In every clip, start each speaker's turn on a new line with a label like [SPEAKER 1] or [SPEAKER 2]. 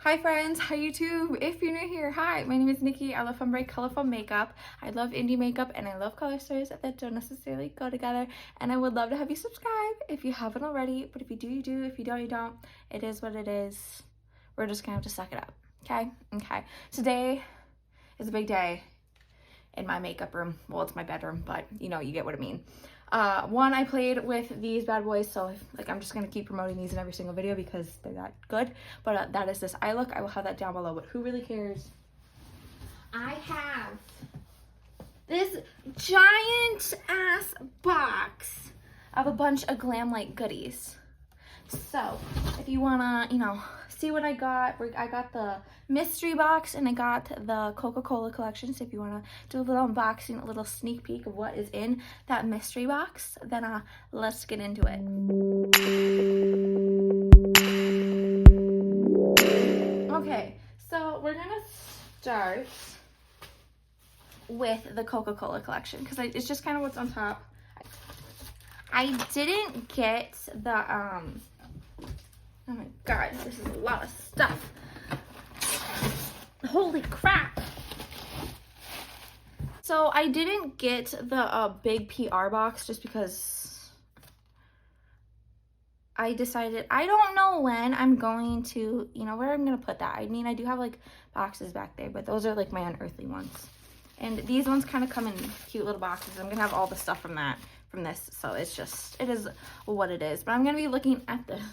[SPEAKER 1] Hi friends, hi YouTube. If you're new here, hi, my name is Nikki. I love fun, bright, colorful makeup. I love indie makeup and I love color stories that don't necessarily go together. And I would love to have you subscribe if you haven't already. But if you do, you do. If you don't, you don't. It is what it is. We're just gonna have to suck it up. Okay? Okay. Today is a big day in my makeup room. Well, it's my bedroom, but you know, you get what I mean. One, I played with these bad boys, so I'm just gonna keep promoting these in every single video because they're that good. But that is this eye look. I will have that down below, but who really cares? I have this giant ass box of a bunch of GlamLite goodies. So if you wanna, see what I got the mystery box and I got the Coca-Cola collection. So if you wanna do a little unboxing, a little sneak peek of what is in that mystery box, then let's get into it. Okay, so we're gonna start with the Coca-Cola collection because it's just kind of what's on top. I didn't get the oh my god, this is a lot of stuff. Holy crap. So I didn't get the big PR box just because I decided, I don't know when I'm going to, where I'm going to put that. I mean, I do have like boxes back there, but those are like my unearthly ones. And these ones kind of come in cute little boxes. I'm going to have all the stuff from this, so it is what it is. But I'm gonna be looking at this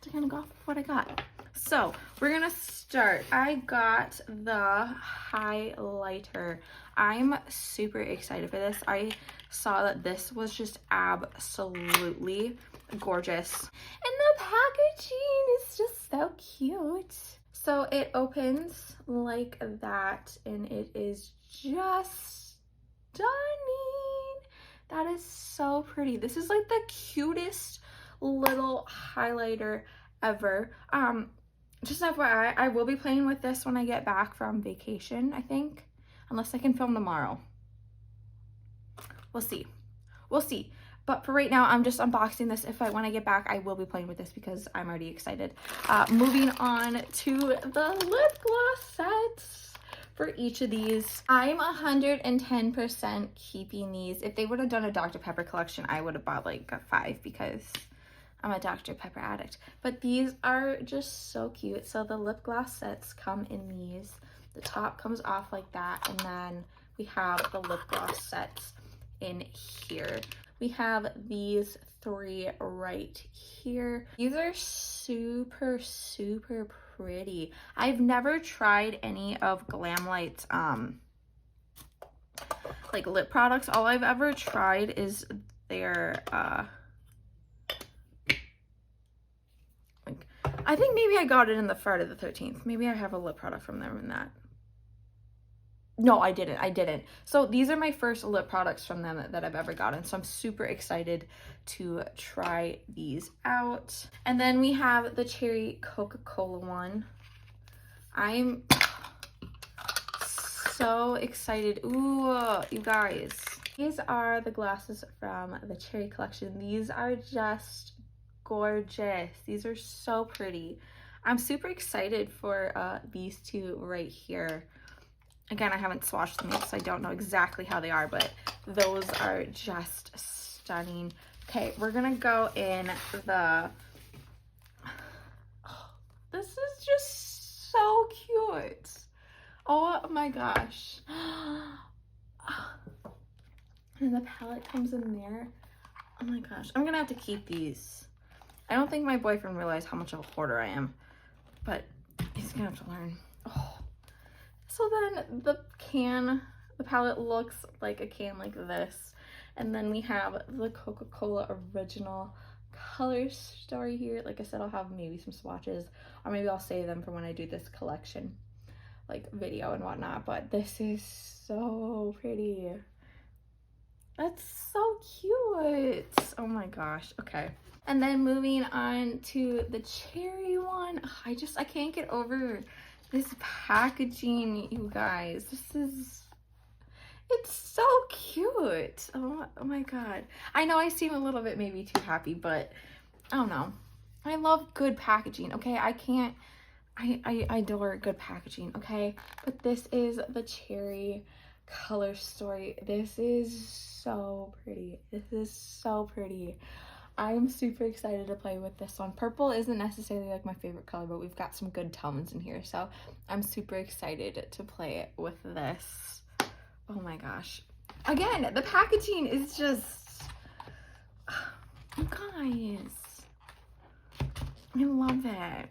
[SPEAKER 1] to kind of go off what I got. So we're gonna start. I got the highlighter. I'm super excited for this. I saw that this was just absolutely gorgeous, and the packaging is just so cute. So it opens like that, and it is just stunning. That is so pretty. This is like the cutest little highlighter ever. Just FYI, I will be playing with this when I get back from vacation, I think. Unless I can film tomorrow. We'll see. We'll see. But for right now, I'm just unboxing this. When I get back, I will be playing with this because I'm already excited. Moving on to the lip gloss sets. For each of these, I'm 110% keeping these. If they would have done a Dr. Pepper collection, I would have bought like 5 because I'm a Dr. Pepper addict. But these are just so cute. So the lip gloss sets come in these. The top comes off like that, and then we have the lip gloss sets in here. We have these 3 right here. These are super, super pretty. I've never tried any of GlamLite's like lip products. All I've ever tried is their I think maybe I got it in the Friday the 13th. Maybe I have a lip product from them in that. No, I didn't. So these are my first lip products from them that I've ever gotten. So I'm super excited to try these out. And then we have the cherry Coca-Cola one. I'm so excited. Ooh, you guys. These are the glasses from the cherry collection. These are just gorgeous. These are so pretty. I'm super excited for these 2 right here. Again, I haven't swatched them yet, so I don't know exactly how they are, but those are just stunning. Okay, we're gonna go in the, this is just so cute. Oh my gosh. And the palette comes in there. Oh my gosh, I'm gonna have to keep these. I don't think my boyfriend realized how much of a hoarder I am, but he's gonna have to learn. Oh. So then the palette looks like a can like this. And then we have the Coca-Cola original color story here. Like I said, I'll have maybe some swatches, or maybe I'll save them for when I do this collection, like video and whatnot. But this is so pretty. That's so cute. Oh my gosh. Okay. And then moving on to the cherry one. I can't get over this packaging, you guys. It's so cute. Oh my god. I know I seem a little bit maybe too happy, but I don't know. I love good packaging, okay? I can't I adore good packaging, okay? But this is the cherry color story. This is so pretty. This is so pretty. I'm super excited to play with this one. Purple isn't necessarily like my favorite color, but we've got some good tones in here. So I'm super excited to play with this. Oh my gosh. Again, the packaging is just, you guys, I love it.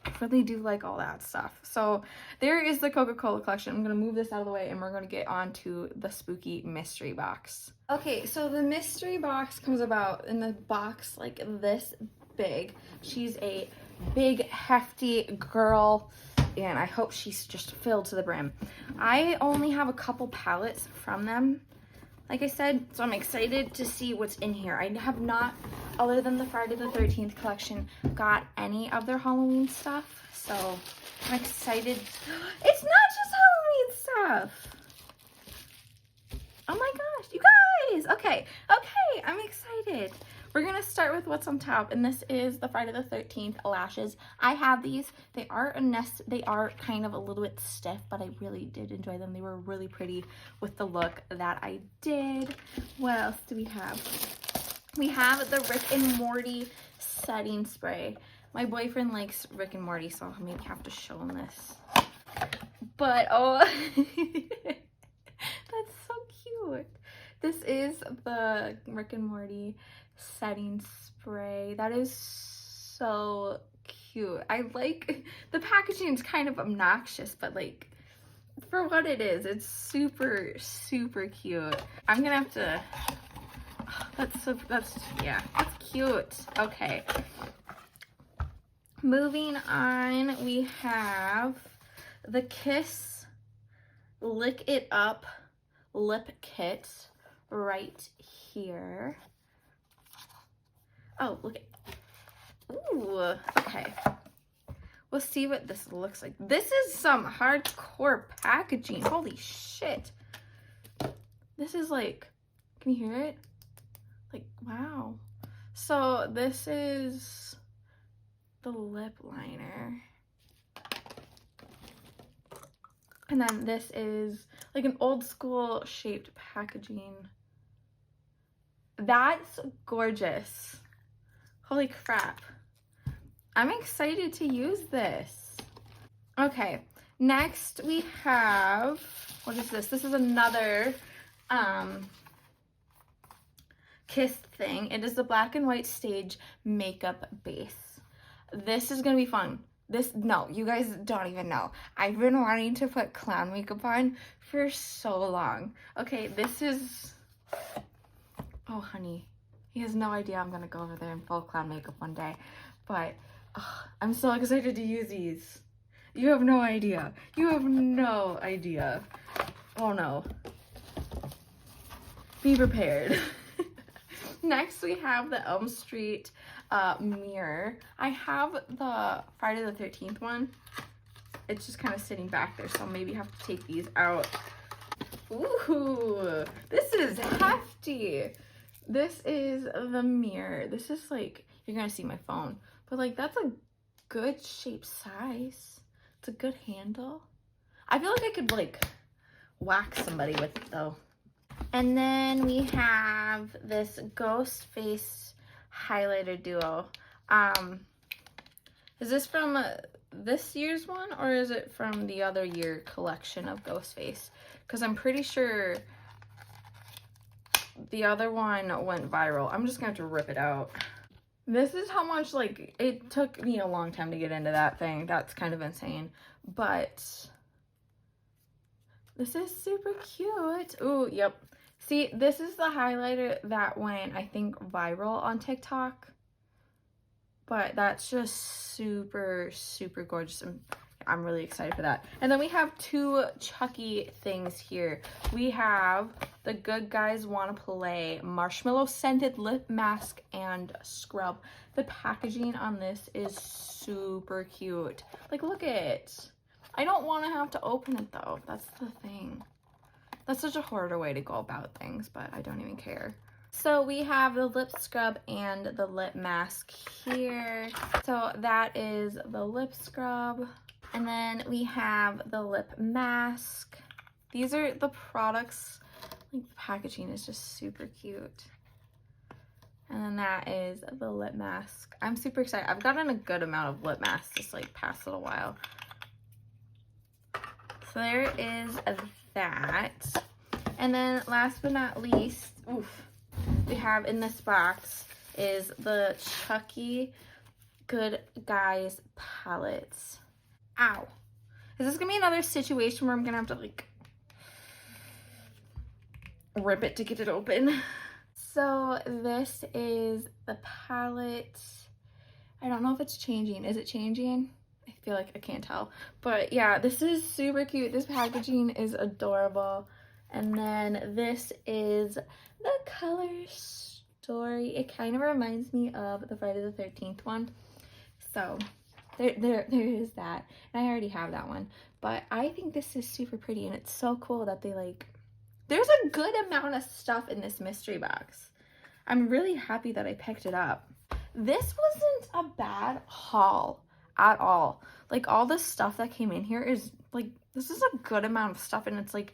[SPEAKER 1] I really do like all that stuff. So there is the Coca-Cola collection. I'm going to move this out of the way and we're going to get on to the spooky mystery box. Okay, so the mystery box comes about in the box like this big. She's a big, hefty girl, and I hope she's just filled to the brim. I only have a couple palettes from them, like I said, so I'm excited to see what's in here. I have not, other than the Friday the 13th collection, got any of their Halloween stuff, so I'm excited. It's not just Halloween stuff. Oh my gosh, you guys. Okay, I'm excited. We're gonna start with what's on top, and this is the Friday the 13th lashes. I have these. They are kind of a little bit stiff, but I really did enjoy them. They were really pretty with the look that I did. What else do we have? We have the Rick and Morty setting spray. My boyfriend likes Rick and Morty, so I'll maybe have to show him this. But oh, that's so cute. This is the Rick and Morty setting spray. That is so cute. I like the packaging is kind of obnoxious, but like for what it is, it's super, super cute. I'm gonna have to, that's cute. Okay. Moving on, we have the Kiss Lick It Up lip kit right here. Oh, look at, ooh, okay. We'll see what this looks like. This is some hardcore packaging. Holy shit. This is like, can you hear it? Like, wow. So this is the lip liner. And then this is like an old school shaped packaging. That's gorgeous. Holy crap. I'm excited to use this. Okay, next we have, what is this? This is another Kiss thing. It is the black and white stage makeup base. This is gonna be fun. No, you guys don't even know. I've been wanting to put clown makeup on for so long. Okay, this is, oh honey, he has no idea I'm gonna go over there in full clown makeup one day, but I'm so excited to use these. You have no idea. You have no idea. Oh no. Be prepared. Next we have the Elm Street mirror. I have the Friday the 13th one. It's just kind of sitting back there, so maybe have to take these out. Ooh, this is hefty. This is the mirror. This is like, you're gonna see my phone, but like that's a good shape size. It's a good handle. I feel like I could like whack somebody with it though. And then we have this Ghost Face highlighter duo. Is this from this year's one, or is it from the other year collection of Ghost Face? Because I'm pretty sure the other one went viral. I'm just gonna have to rip it out. This is how much, like, it took me a long time to get into that thing. That's kind of insane. But this is super cute. Ooh, yep. See, this is the highlighter that went, I think, viral on TikTok. But that's just super, super gorgeous. I'm really excited for that. And then we have two Chucky things here. We have the Good Guys Wanna Play marshmallow scented lip mask and scrub. The packaging on this is super cute. Like, look at it. I don't want to have to open it though. That's the thing. That's such a harder way to go about things, but I don't even care. So we have the lip scrub and the lip mask here. So that is the lip scrub. And then we have the lip mask. These are the products. Like the packaging is just super cute. And then that is the lip mask. I'm super excited. I've gotten a good amount of lip masks this like past little while. So there is that. And then last but not least, we have in this box is the Chucky Good Guys palettes. Ow. Is this gonna be another situation where I'm gonna have to like rip it to get it open? So this is the palette. I don't know if it's changing. Is it changing? I feel like I can't tell. But yeah, this is super cute. This packaging is adorable. And then this is the color story. It kind of reminds me of the Friday the 13th one. So there is that. And I already have that one. But I think this is super pretty, and it's so cool that they like, there's a good amount of stuff in this mystery box. I'm really happy that I picked it up. This wasn't a bad haul at all. Like all the stuff that came in here is like, this is a good amount of stuff, and it's like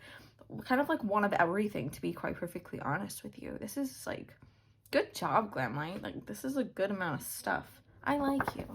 [SPEAKER 1] kind of like one of everything, to be quite perfectly honest with you. This is like, good job, GlamLite. Like this is a good amount of stuff. I like you.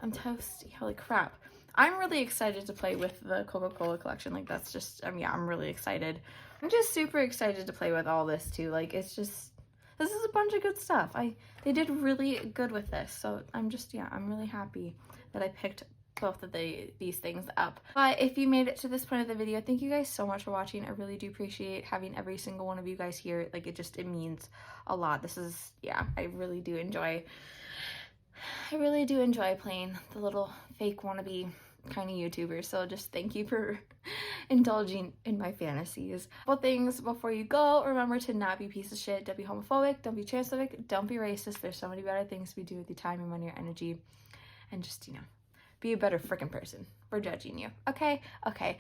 [SPEAKER 1] I'm toasty. Holy crap. I'm really excited to play with the Coca-Cola collection. Like that's just, yeah, I'm really excited. I'm just super excited to play with all this too. Like it's just, this is a bunch of good stuff. They did really good with this. So I'm just, yeah, I'm really happy that I picked both of these things up. But if you made it to this point of the video, thank you guys so much for watching. I really do appreciate having every single one of you guys here. Like it means a lot. This is, yeah, I really do enjoy playing the little fake wannabe kind of YouTuber. So just thank you for indulging in my fantasies. Well, things before you go, remember to not be a piece of shit, don't be homophobic, don't be transphobic, don't be racist. There's so many better things to be doing with your time, your money, your energy, and just, you know, be a better freaking person. We're judging you. Okay? Okay.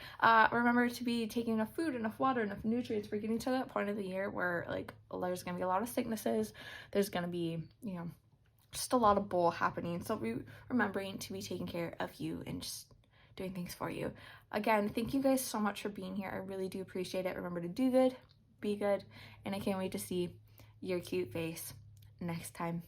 [SPEAKER 1] Remember to be taking enough food, enough water, enough nutrients. We're getting to that point of the year where like there's gonna be a lot of sicknesses. There's gonna be, you know, just a lot of bull happening. So remembering to be taking care of you and just doing things for you. Again, thank you guys so much for being here. I really do appreciate it. Remember to do good, be good, and I can't wait to see your cute face next time.